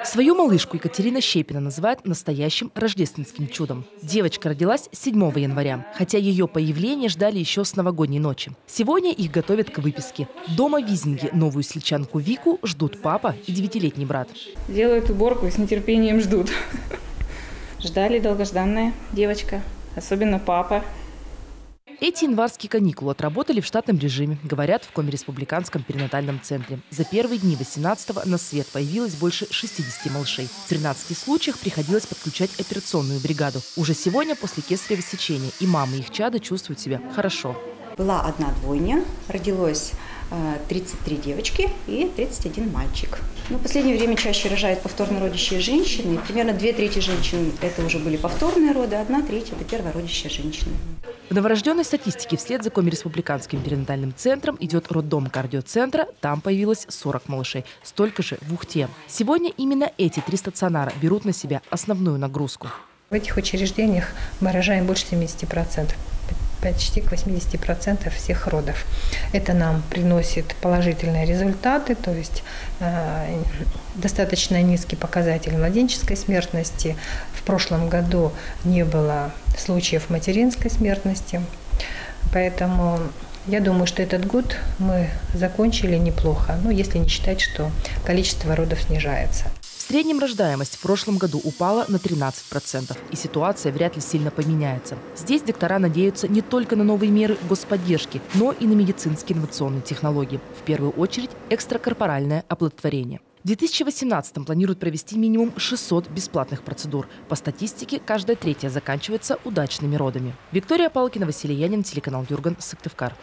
Свою малышку Екатерина Щепина называет настоящим рождественским чудом. Девочка родилась 7 января, хотя ее появление ждали еще с новогодней ночи. Сегодня их готовят к выписке. Дома в Визинге новую сельчанку Вику ждут папа и 9-летний брат. Делают уборку и с нетерпением ждут. Ждали долгожданная девочка, особенно папа. Эти январские каникулы отработали в штатном режиме, говорят в Комреспубликанском перинатальном центре. За первые дни 18-го на свет появилось больше 60 малышей. В 13 случаях приходилось подключать операционную бригаду. Уже сегодня после кесарево сечения и мамы и их чада чувствуют себя хорошо. Была одна двойня, родилось 33 девочки и 31 мальчик. В последнее время чаще рожают повторно родящие женщины. Примерно 2/3 женщин это уже были повторные роды, 1/3 это первородящие женщины. В новорожденной статистике вслед за Комреспубликанским перинатальным центром идет роддом кардиоцентра. Там появилось 40 малышей. Столько же в Ухте. Сегодня именно эти 3 стационара берут на себя основную нагрузку. В этих учреждениях мы рожаем больше 70%. Почти к 80% всех родов. Это нам приносит положительные результаты, то есть достаточно низкий показатель младенческой смертности. В прошлом году не было случаев материнской смертности, поэтому я думаю, что этот год мы закончили неплохо, если не считать, что количество родов снижается. В среднем рождаемость в прошлом году упала на 13%, и ситуация вряд ли сильно поменяется. Здесь доктора надеются не только на новые меры господдержки, но и на медицинские инновационные технологии. В первую очередь экстракорпоральное оплодотворение. В 2018-м планируют провести минимум 600 бесплатных процедур. По статистике, каждая 3-я заканчивается удачными родами. Виктория Палкина, Василий Янин, телеканал Юрган, Сыктывкар.